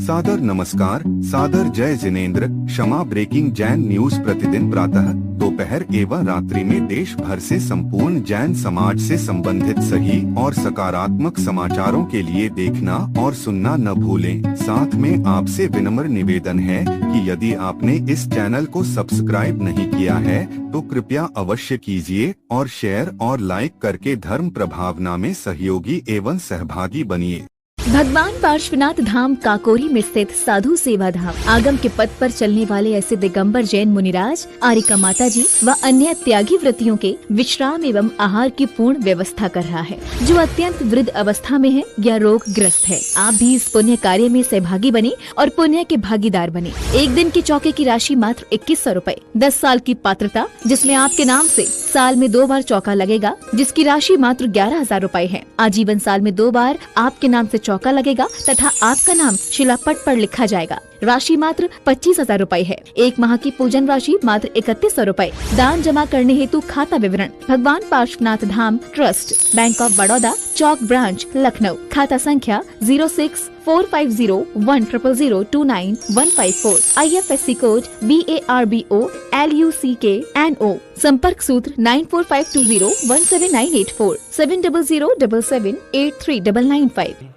सादर नमस्कार, सादर जय जिनेंद्र। क्षमा ब्रेकिंग जैन न्यूज प्रतिदिन प्रातः, दोपहर एवं रात्रि में देश भर से संपूर्ण जैन समाज से संबंधित सही और सकारात्मक समाचारों के लिए देखना और सुनना न भूलें। साथ में आपसे विनम्र निवेदन है कि यदि आपने इस चैनल को सब्सक्राइब नहीं किया है तो कृपया अवश्य कीजिए और शेयर और लाइक करके धर्म प्रभावना में सहयोगी एवं सहभागी बनिए। भगवान पार्श्वनाथ धाम काकोरी में स्थित साधु सेवा धाम आगम के पथ पर चलने वाले ऐसे दिगंबर जैन मुनिराज, आरिका माता जी व अन्य त्यागी व्रतियों के विश्राम एवं आहार की पूर्ण व्यवस्था कर रहा है, जो अत्यंत वृद्ध अवस्था में है या रोग ग्रस्त है। आप भी इस पुण्य कार्य में सहभागी बने और पुण्य के भागीदार बने। एक दिन के चौके की राशि मात्र 2100 रूपए। 10 साल की पात्रता, जिसमें आपके नाम से साल में 2 बार चौका लगेगा, जिसकी राशि मात्र 11,000 रूपए है। आजीवन साल में 2 बार आपके नाम से चौका लगेगा तथा आपका नाम शिलापट पर लिखा जाएगा। राशि मात्र 25,000 रूपए है। 1 माह की पूजन राशि मात्र 3100 रूपए। दान जमा करने हेतु खाता विवरण Bhagwan Parshvanath Dham trust, bank of Baroda, Chowk branch, Lucknow. खाता संख्या 0645010029 IFSC कोड BARBO LUCKNO। संपर्क सूत्र 9452017984 7007783995।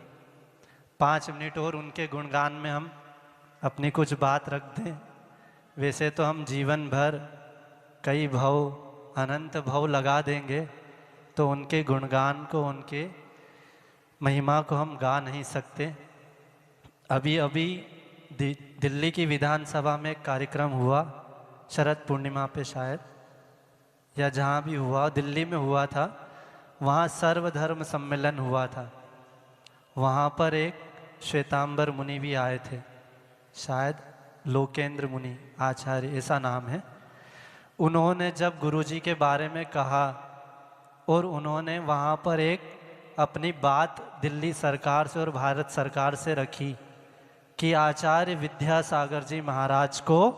5 मिनट और उनके गुणगान में हम अपनी कुछ बात रख दें। वैसे तो हम जीवन भर कई भव, अनंत भव लगा देंगे, तो उनके गुणगान को, उनके महिमा को हम गा नहीं सकते। अभी अभी दिल्ली की विधानसभा में एक कार्यक्रम हुआ, शरद पूर्णिमा पे शायद, या जहाँ भी हुआ, दिल्ली में हुआ था। वहाँ सर्वधर्म सम्मेलन हुआ था। वहाँ पर एक श्वेतांबर मुनि भी आए थे, शायद लोकेंद्र मुनि आचार्य ऐसा नाम है। उन्होंने जब गुरुजी के बारे में कहा और उन्होंने वहाँ पर एक अपनी बात दिल्ली सरकार से और भारत सरकार से रखी कि आचार्य विद्यासागर जी महाराज को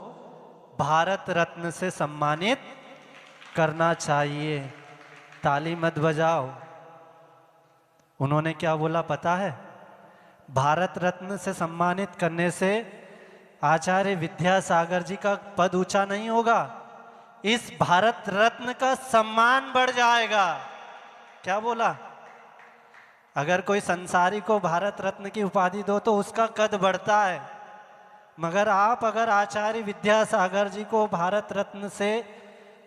भारत रत्न से सम्मानित करना चाहिए। ताली मत बजाओ। उन्होंने क्या बोला पता है? भारत रत्न से सम्मानित करने से आचार्य विद्यासागर जी का पद ऊंचा नहीं होगा, इस भारत रत्न का सम्मान बढ़ जाएगा। क्या बोला? अगर कोई संसारी को भारत रत्न की उपाधि दो तो उसका कद बढ़ता है, मगर आप अगर आचार्य विद्यासागर जी को भारत रत्न से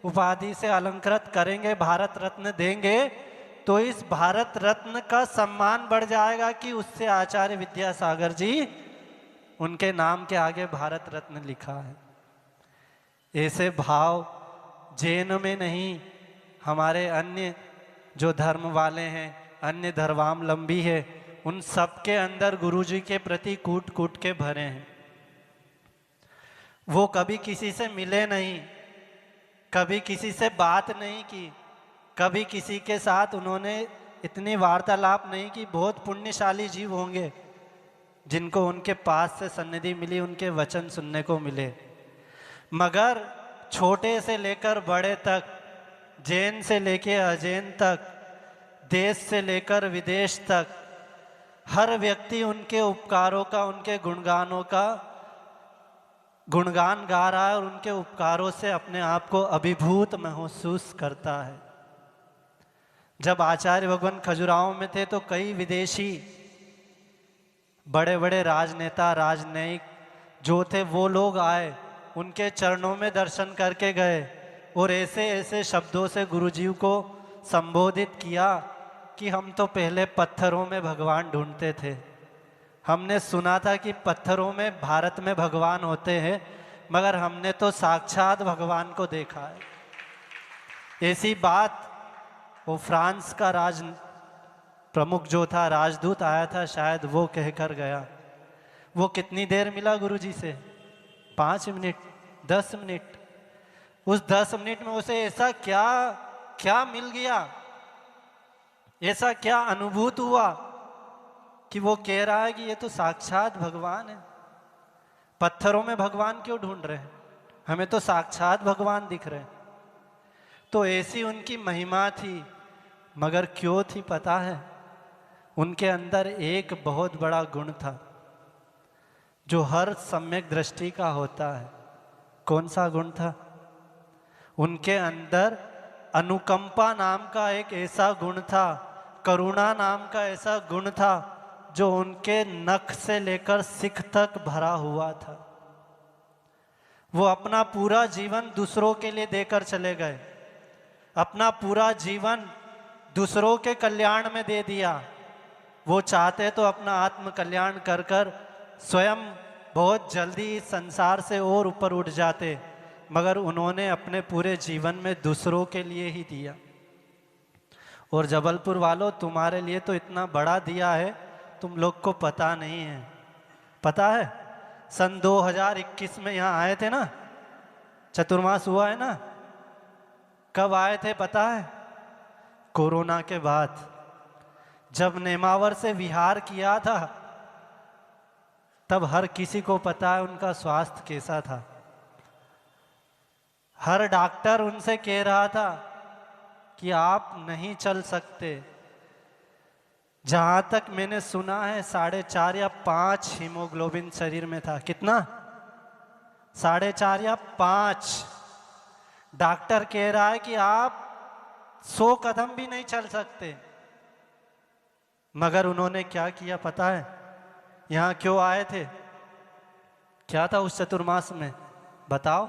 उपाधि से अलंकृत करेंगे, भारत रत्न देंगे, तो इस भारत रत्न का सम्मान बढ़ जाएगा कि उससे आचार्य विद्यासागर जी, उनके नाम के आगे भारत रत्न लिखा है। ऐसे भाव जैन में नहीं, हमारे अन्य जो धर्म वाले हैं, अन्य धर्मावलंबी है, उन सब के अंदर गुरुजी के प्रति कूट कूट के भरे हैं। वो कभी किसी से मिले नहीं, कभी किसी से बात नहीं की, कभी किसी के साथ उन्होंने इतनी वार्तालाप नहीं की। बहुत पुण्यशाली जीव होंगे जिनको उनके पास से सन्निधि मिली, उनके वचन सुनने को मिले। मगर छोटे से लेकर बड़े तक, जैन से लेकर अजैन तक, देश से लेकर विदेश तक, हर व्यक्ति उनके उपकारों का, उनके गुणगानों का गुणगान गा रहा है और उनके उपकारों से अपने आप को अभिभूत महसूस करता है। जब आचार्य भगवान खजुराहो में थे तो कई विदेशी बड़े बड़े राजनेता, राजनयिक जो थे, वो लोग आए, उनके चरणों में दर्शन करके गए और ऐसे ऐसे शब्दों से गुरुजी को संबोधित किया कि हम तो पहले पत्थरों में भगवान ढूंढते थे, हमने सुना था कि पत्थरों में भारत में भगवान होते हैं, मगर हमने तो साक्षात भगवान को देखा है। ऐसी बात वो फ्रांस का राज प्रमुख जो था, राजदूत आया था शायद, वो कहकर गया। वो कितनी देर मिला गुरुजी से? 5 मिनट, 10 मिनट। उस 10 मिनट में उसे ऐसा क्या क्या मिल गया, ऐसा क्या अनुभूत हुआ कि वो कह रहा है कि ये तो साक्षात भगवान है। पत्थरों में भगवान क्यों ढूंढ रहे हैं? हमें तो साक्षात भगवान दिख रहे हैं। तो ऐसी उनकी महिमा थी, मगर क्यों थी पता है? उनके अंदर एक बहुत बड़ा गुण था। जो हर सम्यक दृष्टि का होता है। कौन सा गुण था? उनके अंदर अनुकंपा नाम का एक ऐसा गुण था, करुणा नाम का ऐसा गुण था जो उनके नख से लेकर सिख तक भरा हुआ था। वो अपना पूरा जीवन दूसरों के लिए देकर चले गए, अपना पूरा जीवन दूसरों के कल्याण में दे दिया। वो चाहते तो अपना आत्म कल्याण कर कर स्वयं बहुत जल्दी इस संसार से और ऊपर उठ जाते, मगर उन्होंने अपने पूरे जीवन में दूसरों के लिए ही दिया। और जबलपुर वालों, तुम्हारे लिए तो इतना बड़ा दिया है, तुम लोग को पता नहीं है। पता है, सन 2021 में यहाँ आए थे ना, चतुर्मास हुआ है ना, कब आए थे पता है? कोरोना के बाद, जब नेमावर से विहार किया था, तब हर किसी को पता है उनका स्वास्थ्य कैसा था। हर डॉक्टर उनसे कह रहा था कि आप नहीं चल सकते। जहां तक मैंने सुना है 4.5 या 5 हीमोग्लोबिन शरीर में था। कितना? 4.5 या 5। डॉक्टर कह रहा है कि आप 100 कदम भी नहीं चल सकते। मगर उन्होंने क्या किया पता है? यहां क्यों आए थे? क्या था उस चतुर्मास में? बताओ।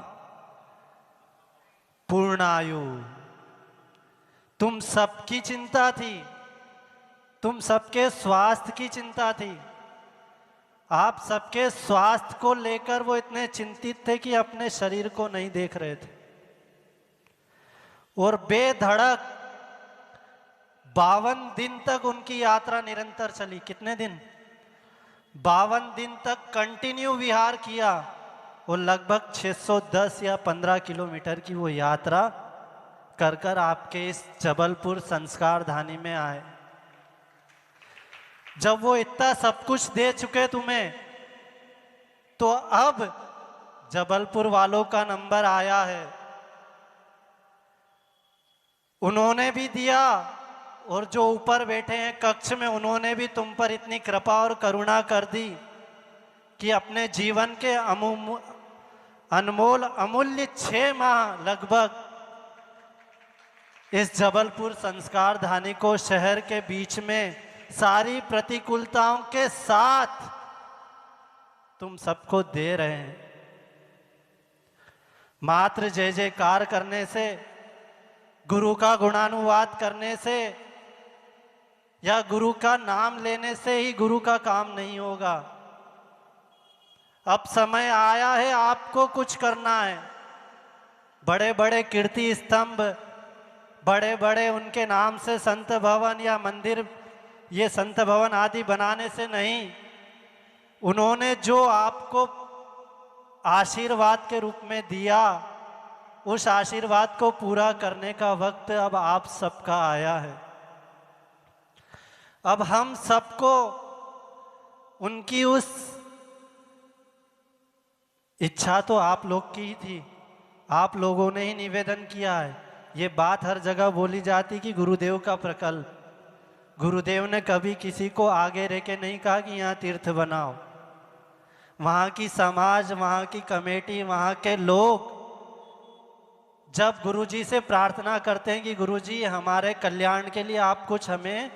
पूर्णायु। तुम सबकी चिंता थी, तुम सबके स्वास्थ्य की चिंता थी। आप सबके स्वास्थ्य को लेकर वो इतने चिंतित थे कि अपने शरीर को नहीं देख रहे थे। और बेधड़क 52 दिन तक उनकी यात्रा निरंतर चली। कितने दिन? 52 दिन तक कंटिन्यू विहार किया। वो लगभग 610 या 15 किलोमीटर की वो यात्रा कर कर आपके इस जबलपुर संस्कार धानी में आए। जब वो इतना सब कुछ दे चुके तुम्हें, तो अब जबलपुर वालों का नंबर आया है। उन्होंने भी दिया, और जो ऊपर बैठे हैं कक्ष में, उन्होंने भी तुम पर इतनी कृपा और करुणा कर दी कि अपने जीवन के अनमोल अमूल्य 6 माह लगभग इस जबलपुर संस्कार धानी को शहर के बीच में सारी प्रतिकूलताओं के साथ तुम सबको दे रहे हैं। मात्र जय जयकार करने से, गुरु का गुणानुवाद करने से या गुरु का नाम लेने से ही गुरु का काम नहीं होगा। अब समय आया है आपको कुछ करना है। बड़े बड़े कीर्ति स्तंभ, बड़े बड़े उनके नाम से संत भवन या मंदिर, ये संत भवन आदि बनाने से नहीं, उन्होंने जो आपको आशीर्वाद के रूप में दिया, उस आशीर्वाद को पूरा करने का वक्त अब आप सबका आया है। अब हम सबको उनकी उस इच्छा तो आप लोग की ही थी, आप लोगों ने ही निवेदन किया है। ये बात हर जगह बोली जाती कि गुरुदेव का प्रकल्प। गुरुदेव ने कभी किसी को आगे रह के नहीं कहा कि यहाँ तीर्थ बनाओ। वहाँ की समाज, वहाँ की कमेटी, वहाँ के लोग जब गुरुजी से प्रार्थना करते हैं कि गुरुजी हमारे कल्याण के लिए आप कुछ हमें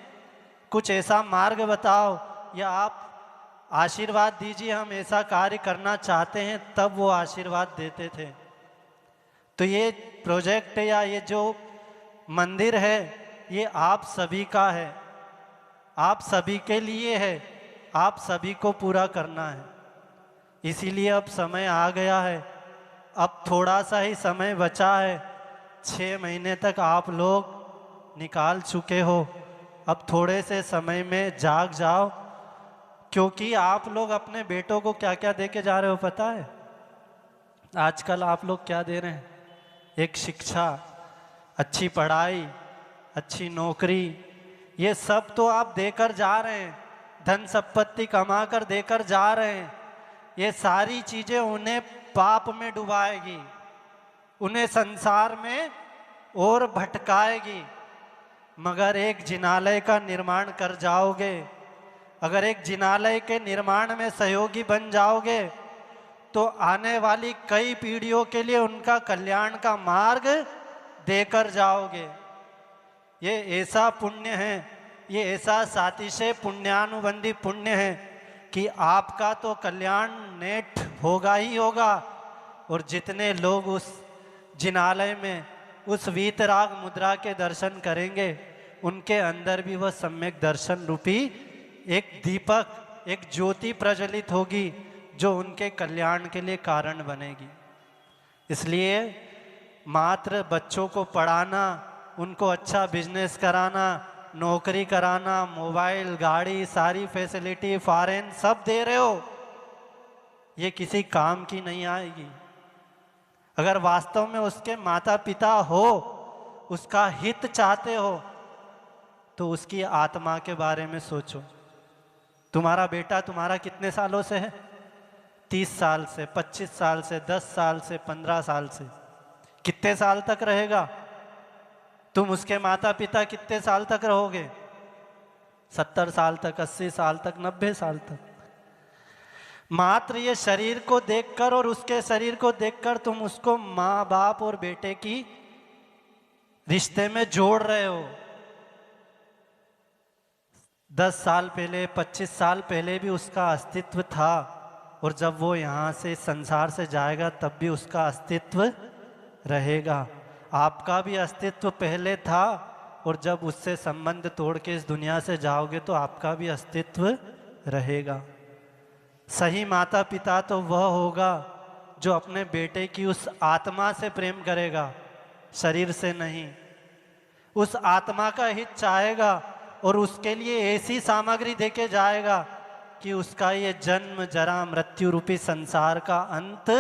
कुछ ऐसा मार्ग बताओ या आप आशीर्वाद दीजिए, हम ऐसा कार्य करना चाहते हैं, तब वो आशीर्वाद देते थे। तो ये प्रोजेक्ट या ये जो मंदिर है, ये आप सभी का है, आप सभी के लिए है, आप सभी को पूरा करना है। इसीलिए अब समय आ गया है, अब थोड़ा सा ही समय बचा है। 6 महीने तक आप लोग निकाल चुके हो, अब थोड़े से समय में जाग जाओ, क्योंकि आप लोग अपने बेटों को क्या क्या दे के जा रहे हो पता है? आजकल आप लोग क्या दे रहे हैं? एक शिक्षा, अच्छी पढ़ाई, अच्छी नौकरी, ये सब तो आप देकर जा रहे हैं, धन संपत्ति कमा कर देकर जा रहे हैं। ये सारी चीज़ें उन्हें पाप में डुबाएगी, उन्हें संसार में और भटकाएगी। मगर एक जिनालय का निर्माण कर जाओगे, अगर एक जिनालय के निर्माण में सहयोगी बन जाओगे तो आने वाली कई पीढ़ियों के लिए उनका कल्याण का मार्ग देकर जाओगे। ये ऐसा पुण्य है, ये ऐसा सातिशय पुण्यानुबंधी पुण्य है कि आपका तो कल्याण नेट होगा ही होगा, और जितने लोग उस जिनालय में उस वीतराग मुद्रा के दर्शन करेंगे उनके अंदर भी वह सम्यक दर्शन रूपी एक दीपक, एक ज्योति प्रज्वलित होगी जो उनके कल्याण के लिए कारण बनेगी। इसलिए मात्र बच्चों को पढ़ाना, उनको अच्छा बिजनेस कराना, नौकरी कराना, मोबाइल, गाड़ी, सारी फैसिलिटी फॉरेन सब दे रहे हो, ये किसी काम की नहीं आएगी। अगर वास्तव में उसके माता पिता हो, उसका हित चाहते हो, तो उसकी आत्मा के बारे में सोचो। तुम्हारा बेटा तुम्हारा कितने सालों से है? 30 साल से, 25 साल से, 10 साल से, 15 साल से, कितने साल तक रहेगा? तुम उसके माता पिता कितने साल तक रहोगे? 70 साल तक, 80 साल तक, 90 साल तक। मात्र ये शरीर को देखकर और उसके शरीर को देखकर तुम उसको माँ बाप और बेटे की रिश्ते में जोड़ रहे हो। 10 साल पहले, 25 साल पहले भी उसका अस्तित्व था, और जब वो यहाँ से संसार से जाएगा तब भी उसका अस्तित्व रहेगा। आपका भी अस्तित्व पहले था, और जब उससे संबंध तोड़ के इस दुनिया से जाओगे तो आपका भी अस्तित्व रहेगा। सही माता पिता तो वह होगा जो अपने बेटे की उस आत्मा से प्रेम करेगा, शरीर से नहीं। उस आत्मा का हित चाहेगा और उसके लिए ऐसी सामग्री देके जाएगा कि उसका ये जन्म जरा मृत्यु रूपी संसार का अंत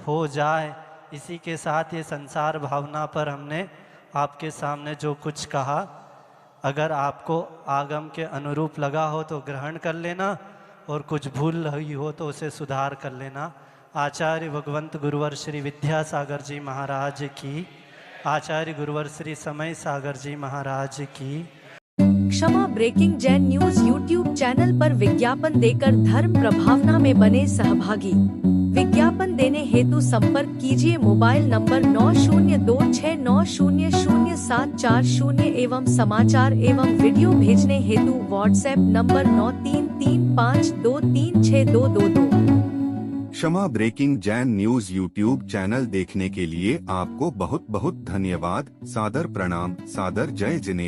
हो जाए। इसी के साथ ये संसार भावना पर हमने आपके सामने जो कुछ कहा, अगर आपको आगम के अनुरूप लगा हो तो ग्रहण कर लेना, और कुछ भूल रही हो तो उसे सुधार कर लेना। आचार्य भगवंत गुरुवर श्री विद्यासागर जी महाराज की, आचार्य गुरुवर श्री समय सागर जी महाराज की। क्षमा breaking Jain news YouTube channel पर विज्ञापन देकर धर्म प्रभावना में बने सहभागी। विज्ञापन देने हेतु संपर्क कीजिए मोबाइल नंबर 9026900740 एवं समाचार एवं वीडियो भेजने हेतु व्हाट्सएप नंबर 9335236222। क्षमा breaking Jain news YouTube channel देखने के लिए आपको बहुत बहुत धन्यवाद। सादर प्रणाम, सादर जय जिनेंद्र।